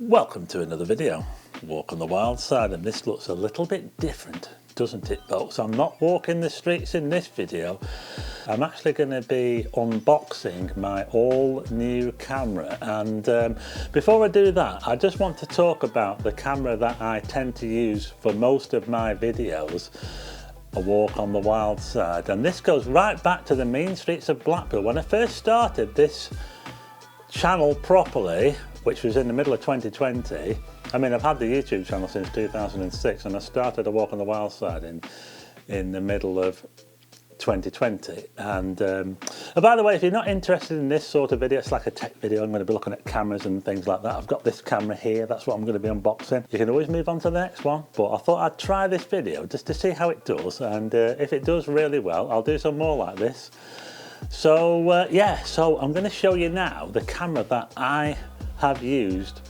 Welcome to another video, Walk on the Wild Side, and this looks a little bit different, doesn't it folks? I'm not walking the streets in this video. I'm actually going to be unboxing my all new camera, and before I do that I just want to talk about the camera that I tend to use for most of my videos, a walk on the wild side. And this goes right back to the mean streets of Blackpool. When I first started this channel properly, which was in the middle of 2020. I mean, I've had the YouTube channel since 2006, and I started a walk on the wild side in the middle of 2020. And by the way, if you're not interested in this sort of video, it's like a tech video. I'm going to be looking at cameras and things like that. I've got this camera here, that's what I'm going to be unboxing. You can always move on to the next one, but I thought I'd try this video just to see how it does, and if it does really well, I'll do some more like this. So yeah, so I'm going to show you now the camera that I have used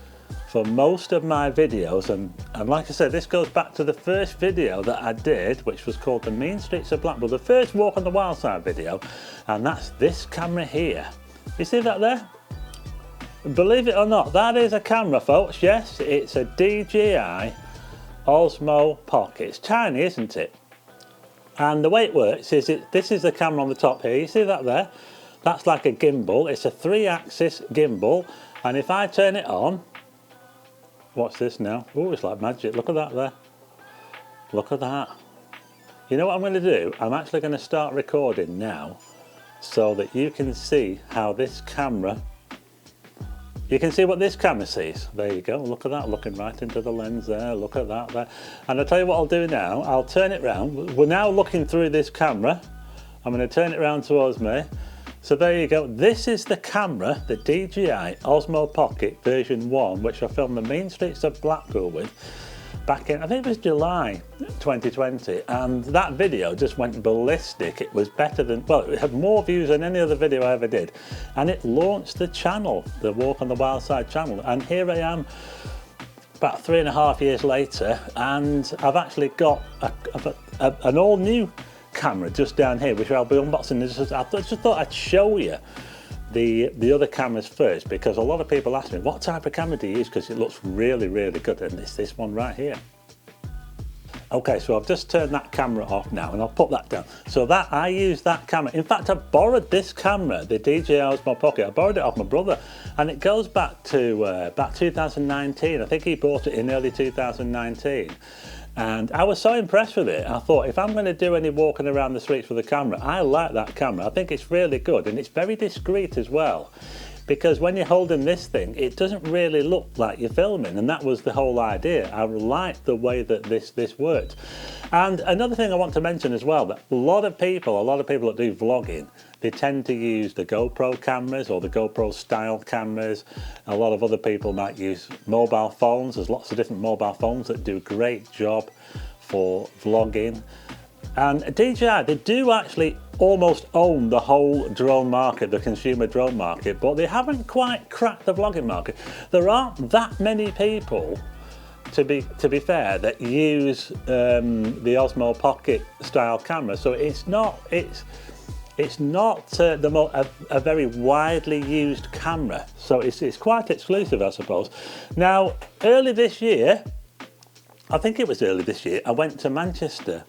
for most of my videos, and like I said, this goes back to the first video that I did, which was called the Mean Streets of Blackpool, the first Walk on the Wild Side video, and that's this camera here. You see that there? Believe it or not, that is a camera, folks. Yes, it's a DJI Osmo Pocket. It's tiny, isn't it? And the way it works is this is the camera on the top here. You see that there? That's like a gimbal. It's a 3-axis gimbal. And if I turn it on, watch this now. Oh, it's like magic. Look at that there. Look at that. You know what I'm going to do? I'm actually going to start recording now so that you can see how this camera, you can see what this camera sees. There you go. Look at that, looking right into the lens there. Look at that there. And I'll tell you what I'll do now. I'll turn it round. We're now looking through this camera. I'm going to turn it round towards me. So there you go. This is the camera, the DJI Osmo Pocket version 1, which I filmed the Mean Streets of Blackpool with back in, I think it was July 2020. And that video just went ballistic. It was better than, well, it had more views than any other video I ever did. And it launched the channel, the Walk on the Wild Side channel. And here I am about 3.5 years later, and I've actually got an all new camera just down here, which I'll be unboxing. I just thought I'd show you the other cameras first, because a lot of people ask me, what type of camera do you use, because it looks really good, and it's this one right here. Okay, so I've just turned that camera off now, and I'll put that down. So that I use that camera. In fact, I borrowed this camera, the DJI Osmo Pocket. I borrowed it off my brother, and it goes back to about 2019. I think he bought it in early 2019. And I was so impressed with it. I thought, if I'm going to do any walking around the streets with a camera, I like that camera. I think it's really good, and it's very discreet as well, because when you're holding this thing, it doesn't really look like you're filming, and that was the whole idea. I liked the way that this worked. And another thing I want to mention as well, that a lot of people that do vlogging, they tend to use the GoPro cameras or the GoPro style cameras. A lot of other people might use mobile phones. There's lots of different mobile phones that do a great job for vlogging. And DJI, they do actually almost own the whole drone market, the consumer drone market, but they haven't quite cracked the vlogging market. There aren't that many people, to be fair, that use the Osmo Pocket style camera. So it's not a very widely used camera. So it's quite exclusive, I suppose. Now, early this year, I think it was early this year, I went to Manchester,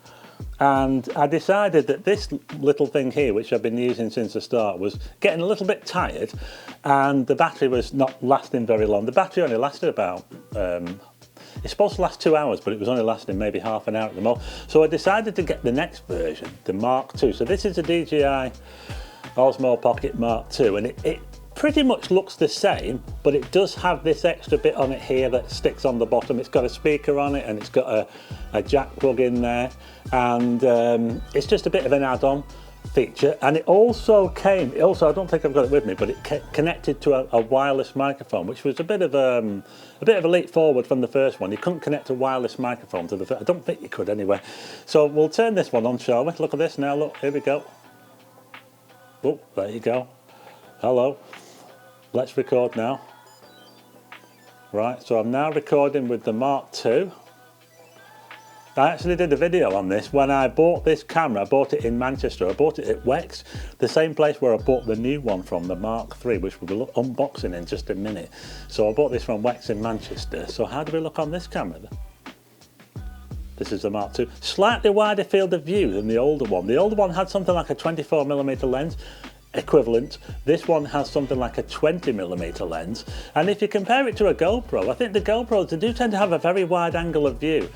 and I decided that this little thing here, which I've been using since the start, was getting a little bit tired, and the battery was not lasting very long. The battery only lasted about, it's supposed to last 2 hours, but it was only lasting maybe half an hour at the most. So I decided to get the next version, the Mark II. So this is a DJI Osmo Pocket Mark II, and it pretty much looks the same, but it does have this extra bit on it here that sticks on the bottom. It's got a speaker on it, and it's got a jack plug in there, and it's just a bit of an add-on feature. And it also I don't think I've got it with me, but it connected to a wireless microphone, which was a bit of a leap forward from the first one. You couldn't connect a wireless microphone to the first. I don't think you could anyway. So we'll turn this one on, shall we? Look at this now. Look, here we go. Oh, there you go. Hello. Let's record now. Right, so I'm now recording with the Mark II. I actually did a video on this when I bought this camera. I bought it in Manchester. I bought it at Wex, the same place where I bought the new one from, the Mark III, which we'll be unboxing in just a minute. So I bought this from Wex in Manchester. So how do we look on this camera then? This is the Mark II. Slightly wider field of view than the older one. The older one had something like a 24mm lens equivalent. This one has something like a 20mm lens. And if you compare it to a GoPro, I think the GoPros, they do tend to have a very wide angle of view.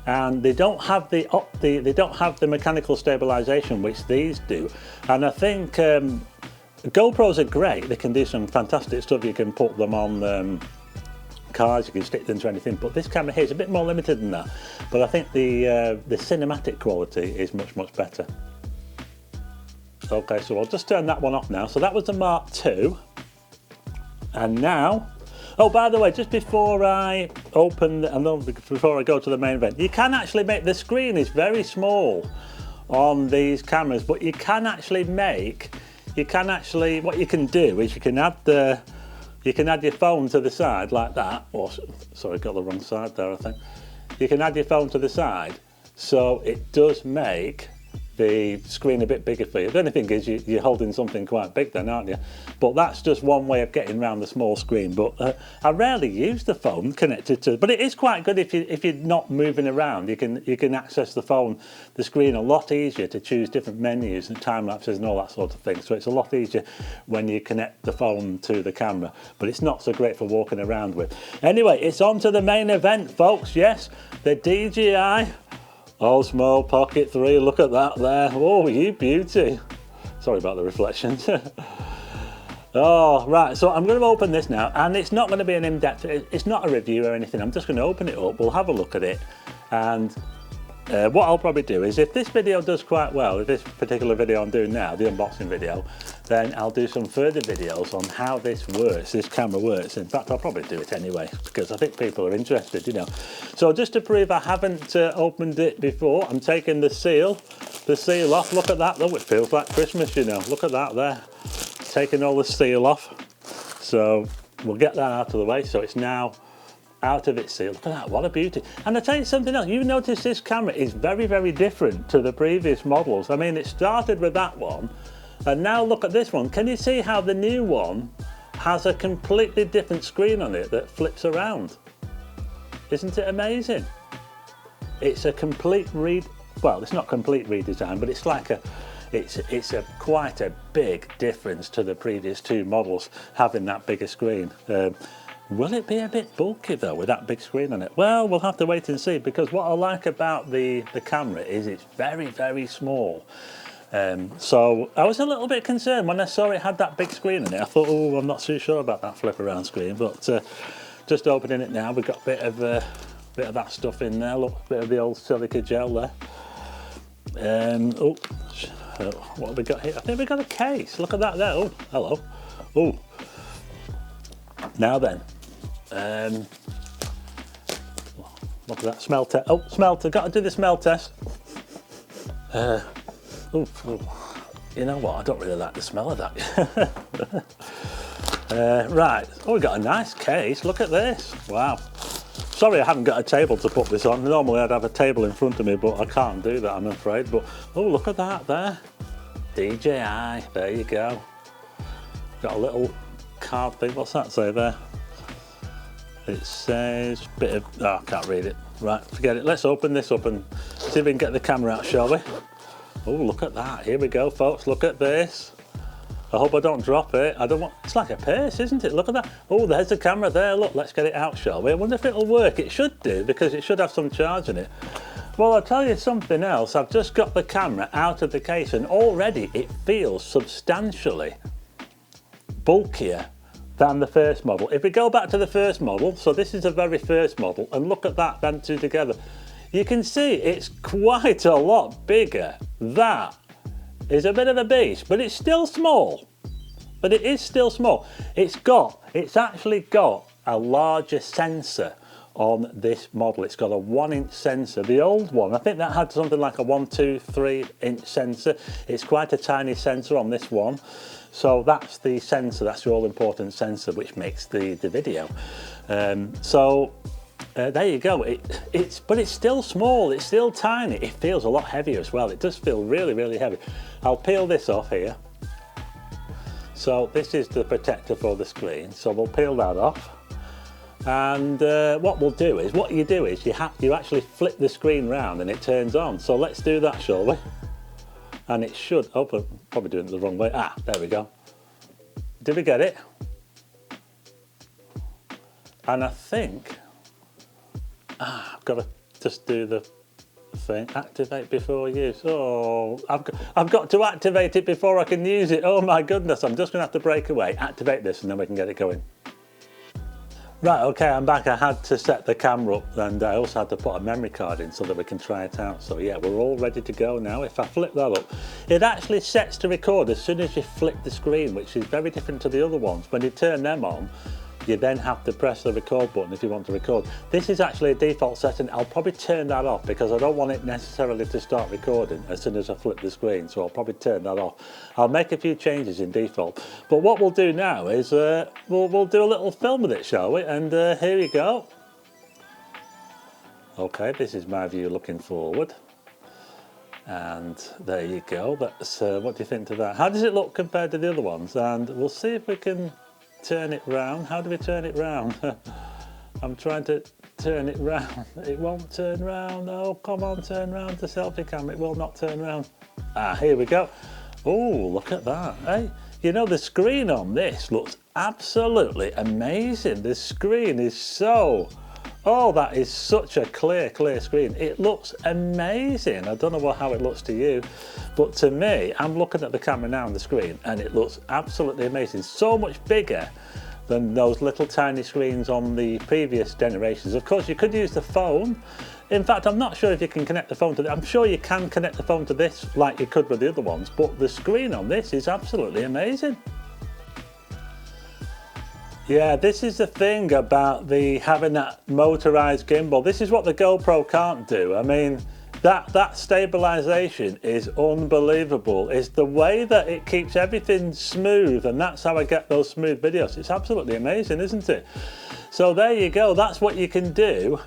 And they don't have the mechanical stabilization which these do. And I think GoPros are great. They can do some fantastic stuff. You can put them on cars, you can stick them to anything. But this camera here is a bit more limited than that. But I think the cinematic quality is much better. Okay, so I'll just turn that one off now. So that was the Mark II. And now, oh, by the way, just before I open, before I go to the main event, you can actually make, the screen is very small on these cameras, but you can actually make, what you can do is you can add your phone to the side like that. Oh, sorry, got the wrong side there, I think. You can add your phone to the side, so it does make the screen a bit bigger for you. The only thing is you're holding something quite big then, aren't you? But that's just one way of getting around the small screen. But I rarely use the phone connected to, but it is quite good if you're not moving around. You can access the screen a lot easier to choose different menus and time lapses and all that sort of thing. So it's a lot easier when you connect the phone to the camera, but it's not so great for walking around with. Anyway, it's on to the main event, folks. Yes, the DJI Osmo Pocket 3, look at that there. Oh, you beauty. Sorry about the reflections. Oh, right, so I'm going to open this now, and it's not going to be an in-depth, it's not a review or anything. I'm just going to open it up, we'll have a look at it, and what I'll probably do is, if this video does quite well, if this particular video I'm doing now, the unboxing video, then I'll do some further videos on how this works, this camera works. In fact, I'll probably do it anyway, because I think people are interested, you know. So just to prove I haven't opened it before, I'm taking the seal off. Look at that, though, it feels like Christmas, you know. Look at that there, taking all the seal off. So we'll get that out of the way. So it's now out of its seal. Look at that, what a beauty. And I'll tell you something else, you notice this camera is very different to the previous models. I mean, it started with that one, and now look at this one. Can you see how the new one has a completely different screen on it that flips around? Isn't it amazing? It's a complete well, it's not complete redesign, but it's like it's quite a big difference to the previous two models having that bigger screen. Will it be a bit bulky though with that big screen on it? Well, we'll have to wait and see, because what I like about the camera is it's very small. So I was a little bit concerned when I saw it had that big screen on it. I thought, oh, I'm not too sure about that flip around screen, but just opening it now, we've got a bit of that stuff in there. Look, a bit of the old silica gel there. Oh, what have we got here? I think we've got a case. Look at that there. Oh, hello. Oh, now then. Look at that smell test. Oh, smell test. Got to do the smell test. You know what? I don't really like the smell of that. Right. Oh, we've got a nice case. Look at this. Wow. Sorry, I haven't got a table to put this on. Normally, I'd have a table in front of me, but I can't do that, I'm afraid. But oh, look at that there. DJI. There you go. Got a little card thing. What's that say there? It says bit of, oh, I can't read it. Right, forget it. Let's open this up and see if we can get the camera out, shall we? Oh, look at that. Here we go, folks. Look at this. I hope I don't drop it. I don't want, it's like a purse, isn't it? Look at that. Oh, there's the camera there. Look, let's get it out, shall we? I wonder if it'll work. It should do, because it should have some charge in it. Well, I'll tell you something else. I've just got the camera out of the case, and already it feels substantially bulkier than the first model. If we go back to the first model, so this is the very first model, and look at that, them two together, you can see it's quite a lot bigger. That is a bit of a beast, but it's still small. But it is still small. It's actually got a larger sensor on this model. It's got a 1-inch sensor. The old one, I think that had something like a 1, 2, 3-inch sensor. It's quite a tiny sensor on this one. So that's the sensor, that's the all-important sensor which makes the video. So there you go. But it's still small, it's still tiny. It feels a lot heavier as well. It does feel really, really heavy. I'll peel this off here. So this is the protector for the screen. So we'll peel that off. And what you do is you actually flip the screen round and it turns on. So let's do that, shall we? And it should, oh, I'm probably doing it the wrong way. Ah, there we go. Did we get it? And I think, I've got to just do the thing, activate before use. Oh, I've got to activate it before I can use it. Oh my goodness, I'm just gonna have to break away, activate this, and then we can get it going. Right, okay, I'm back. I had to set the camera up, and I also had to put a memory card in so that we can try it out. So yeah, we're all ready to go now. If I flip that up, it actually sets to record as soon as you flip the screen, which is very different to the other ones. When you turn them on, you then have to press the record button if you want to record. This is actually a default setting. I'll probably turn that off because I don't want it necessarily to start recording as soon as I flip the screen, so I'll probably turn that off. I'll make a few changes in default. But what we'll do now is we'll do a little film with it, shall we? And here we go. Okay, this is my view looking forward. And there you go. That's what do you think to that? How does it look compared to the other ones? And we'll see if we can turn it round. How do we turn it round? I'm trying to turn it round. It won't turn round. Oh, come on, turn round the selfie cam. It will not turn round. Ah, here we go. Oh, look at that. Hey, you know, the screen on this looks absolutely amazing. The screen is so... Oh, that is such a clear screen. It looks amazing. I don't know how it looks to you, but to me, I'm looking at the camera now on the screen and it looks absolutely amazing. So much bigger than those little tiny screens on the previous generations. Of course, you could use the phone. In fact, I'm not sure if you can connect the phone to this. I'm sure you can connect the phone to this like you could with the other ones, but the screen on this is absolutely amazing. Yeah, this is the thing about having that motorized gimbal. This is what the GoPro can't do. I mean, that stabilization is unbelievable. It's the way that it keeps everything smooth, and that's how I get those smooth videos. It's absolutely amazing, isn't it? So there you go. That's what you can do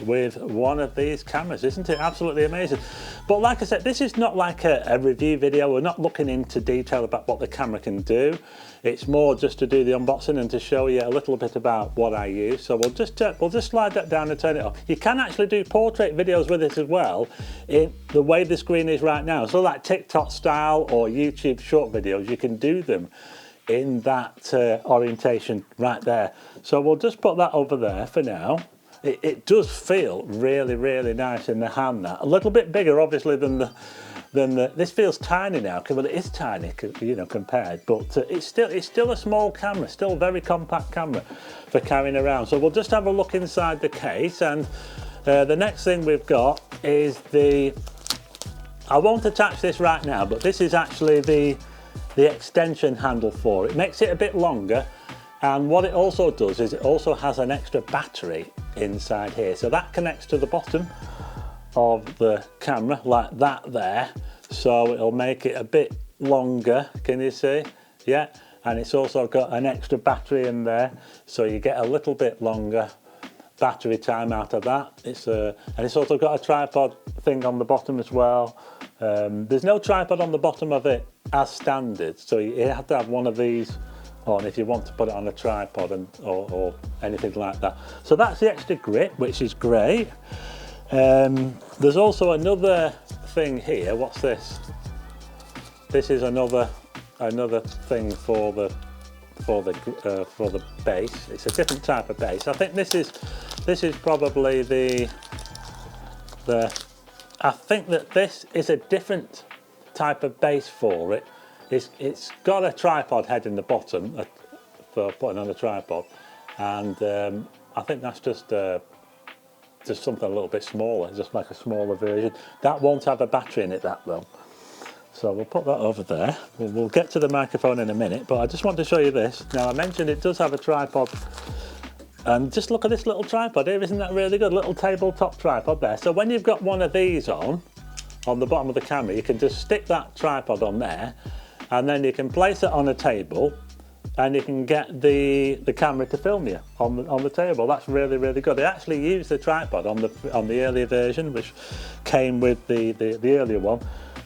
with one of these cameras. Isn't it absolutely amazing? But like I said, this is not like a review video. We're not looking into detail about what the camera can do. It's more just to do the unboxing and to show you a little bit about what I use. So we'll just slide that down and turn it off. You can actually do portrait videos with it as well in the way the screen is right now. So like TikTok style or YouTube short videos, you can do them in that orientation right there. So we'll just put that over there for now. It does feel really, really nice in the hand. That a little bit bigger, obviously, than the. This feels tiny now. Well, it is tiny, you know, compared, but it's still a small camera, still a very compact camera for carrying around. So we'll just have a look inside the case, and the next thing we've got is I won't attach this right now, but this is actually the extension handle for it. It makes it a bit longer. And what it also does is it also has an extra battery inside here. So that connects to the bottom of the camera like that there. So it'll make it a bit longer, can you see? Yeah, and it's also got an extra battery in there. So you get a little bit longer battery time out of that. And it's also got a tripod thing on the bottom as well. There's no tripod on the bottom of it as standard. So you have to have one of these on if you want to put it on a tripod or anything like that. So that's the extra grip, which is great. There's also another thing here. What's this? This is another thing for the base. It's a different type of base. I think this is probably I think that this is a different type of base for it. It's got a tripod head in the bottom for putting on a tripod, and I think that's just something a little bit smaller, just like a smaller version. That won't have a battery in it, that will. So we'll put that over there. We'll get to the microphone in a minute, but I just want to show you this. Now, I mentioned it does have a tripod, and just look at this little tripod here. Isn't that really good? Little tabletop tripod there. So when you've got one of these on the bottom of the camera, you can just stick that tripod on there, and then you can place it on a table, and you can get the camera to film you on the table. That's really, really good. They actually use the tripod on the earlier version, which came with the earlier one.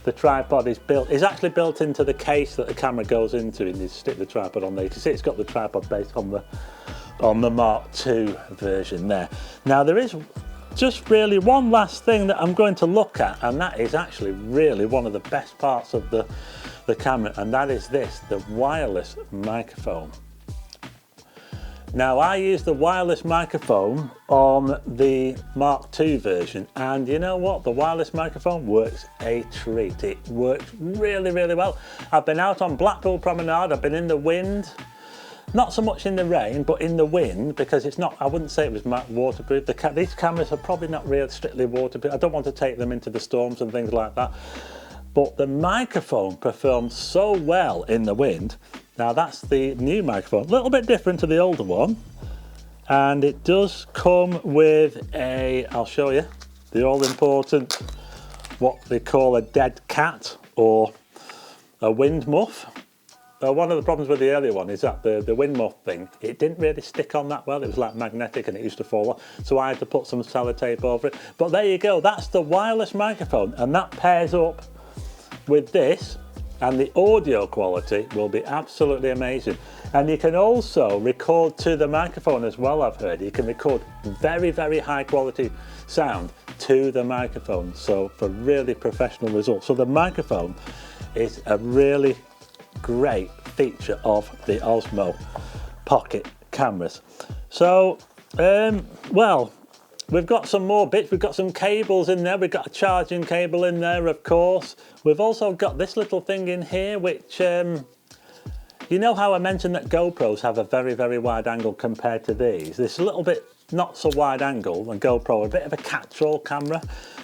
The tripod is actually built into the case that the camera goes into, and you stick the tripod on there. You can see it's got the tripod base on the Mark II version there. Now there is just really one last thing that I'm going to look at, and that is actually really one of the best parts of the camera, and that is the wireless microphone. Now I use the wireless microphone on the Mark II version, and you know what? The wireless microphone works a treat. It works really, really well. I've been out on Blackpool Promenade, I've been in the wind, not so much in the rain, but in the wind, because it's not, I wouldn't say it was waterproof. These cameras are probably not really strictly waterproof. I don't want to take them into the storms and things like that. But the microphone performs so well in the wind. Now that's the new microphone, a little bit different to the older one. And it does come with I'll show you, the all important, what they call a dead cat or a wind muff. One of the problems with the earlier one is that the wind muff thing, it didn't really stick on that well. It was like magnetic and it used to fall off. So I had to put some sellotape over it. But there you go, that's the wireless microphone, and that pairs up with this, and the audio quality will be absolutely amazing. And you can also record to the microphone as well, I've heard. You can record very, very high quality sound to the microphone, so for really professional results. So the microphone is a really great feature of the Osmo Pocket cameras. So, well, we've got some more bits. We've got some cables in there. We've got a charging cable in there, of course. We've also got this little thing in here, which, you know how I mentioned that GoPros have a very, very wide angle compared to these? This is a little bit not so wide angle, and GoPro, a bit of a catch-all camera,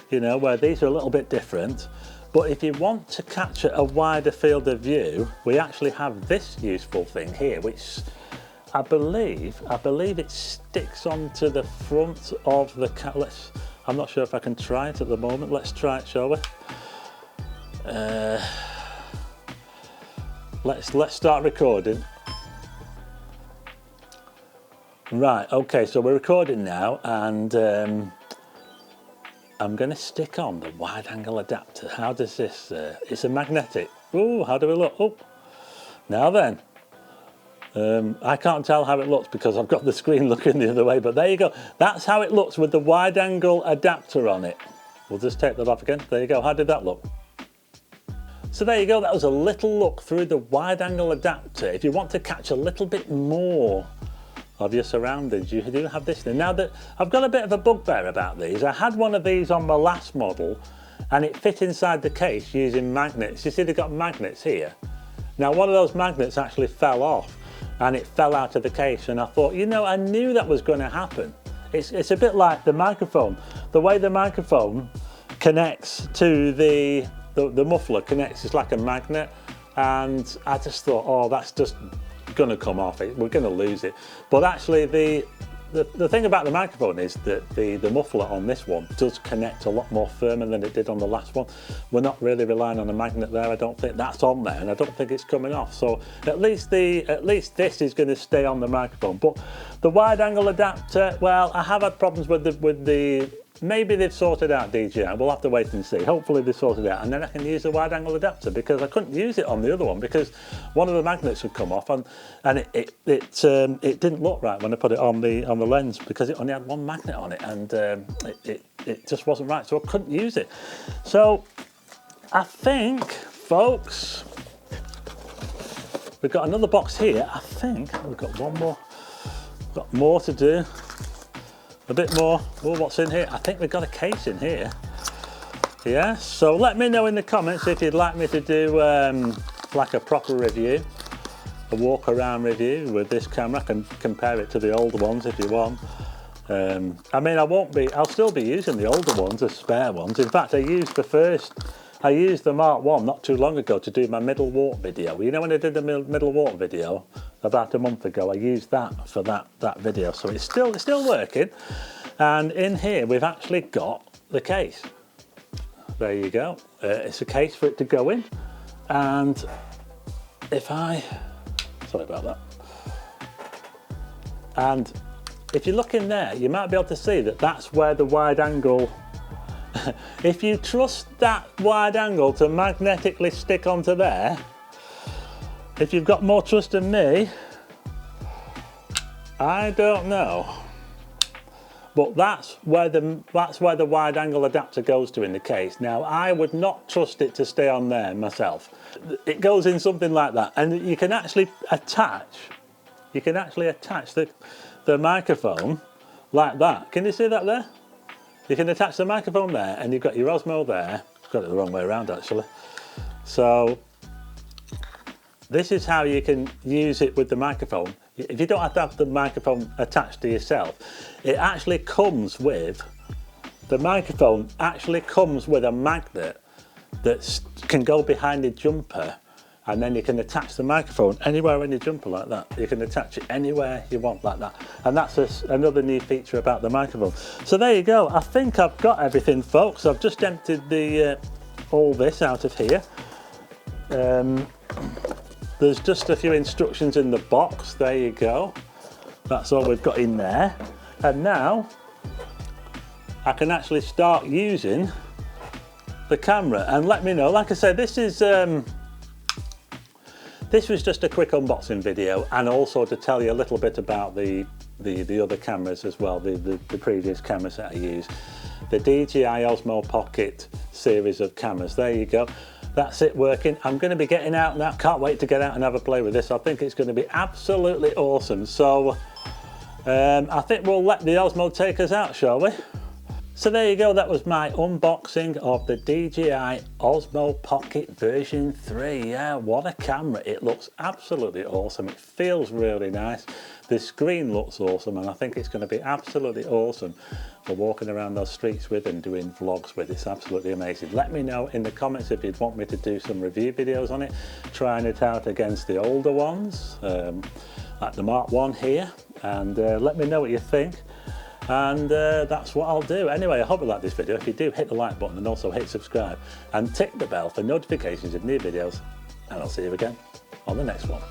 you know, where these are a little bit different. But if you want to capture a wider field of view, we actually have this useful thing here, which I believe it sticks onto the front of the camera. I'm not sure if I can try it at the moment. Let's try it, shall we? Let's start recording. Right, okay, so we're recording now, and I'm going to stick on the wide angle adapter. How does this, it's a magnetic. Ooh, how do we look? Oh, now then. I can't tell how it looks because I've got the screen looking the other way, but there you go. That's how it looks with the wide angle adapter on it. We'll just take that off again. There you go. How did that look? So there you go. That was a little look through the wide angle adapter. If you want to catch a little bit more of your surroundings, you do have this thing. Now that I've got a bit of a bugbear about these, I had one of these on my last model and it fit inside the case using magnets. You see they've got magnets here. Now one of those magnets actually fell off and it fell out of the case, and I thought, you know, I knew that was going to happen. It's a bit like the microphone. The way the microphone connects to the muffler connects, it's like a magnet, and I just thought, oh, that's just going to come off. We're going to lose it. But actually the thing about the microphone is that the muffler on this one does connect a lot more firmer than it did on the last one. We're not really relying on a magnet there. I don't think that's on there, and I don't think it's coming off. So at least this is going to stay on the microphone. But the wide angle adapter, well, I have had problems with the maybe they've sorted out DJI. We'll have to wait and see. Hopefully they sorted it out, and then I can use the wide angle adapter, because I couldn't use it on the other one because one of the magnets had come off, and it didn't look right when I put it on the lens because it only had one magnet on it, and it just wasn't right, so I couldn't use it. So I think, folks, we've got another box here. I think we've got one more. We've got more to do. A bit more. Oh, what's in here? I think we've got a case in here. Yeah, so let me know in the comments if you'd like me to do like a proper review, a walk around review with this camera. I can compare it to the older ones if you want. I mean, I'll still be using the older ones as spare ones. In fact, I used the Mark I not too long ago to do my middle walk video. You know, when I did the middle walk video about a month ago, I used that for that video. So it's still working. And in here, we've actually got the case. There you go. It's a case for it to go in. And sorry about that. And if you look in there, you might be able to see that that's where the wide angle, if you trust that wide angle to magnetically stick onto there, if you've got more trust than me, I don't know. But that's where the wide angle adapter goes to in the case. Now, I would not trust it to stay on there myself. It goes in something like that, and you can actually attach the microphone like that. Can you see that there? You can attach the microphone there, and you've got your Osmo there. Got it the wrong way around actually. So this is how you can use it with the microphone. If you don't have to have the microphone attached to yourself, it actually comes with, the microphone actually comes with a magnet that can go behind the jumper, and then you can attach the microphone anywhere in your jumper like that. You can attach it anywhere you want like that. And that's another new feature about the microphone. So there you go. I think I've got everything, folks. I've just emptied all this out of here. There's just a few instructions in the box. There you go. That's all we've got in there. And now I can actually start using the camera. And let me know, like I said, this was just a quick unboxing video, and also to tell you a little bit about the other cameras as well, the previous cameras that I use. The DJI Osmo Pocket series of cameras. There you go. That's it working. I'm going to be getting out now. Can't wait to get out and have a play with this. I think it's going to be absolutely awesome. So I think we'll let the Osmo take us out, shall we? So there you go. That was my unboxing of the DJI Osmo Pocket version 3. Yeah, what a camera. It looks absolutely awesome. It feels really nice. The screen looks awesome, and I think it's going to be absolutely awesome for walking around those streets with and doing vlogs with. It's absolutely amazing. Let me know in the comments if you'd want me to do some review videos on it, trying it out against the older ones, like the Mark 1 here, and let me know what you think. And that's what I'll do. Anyway, I hope you like this video. If you do, hit the like button and also hit subscribe and tick the bell for notifications of new videos, and I'll see you again on the next one.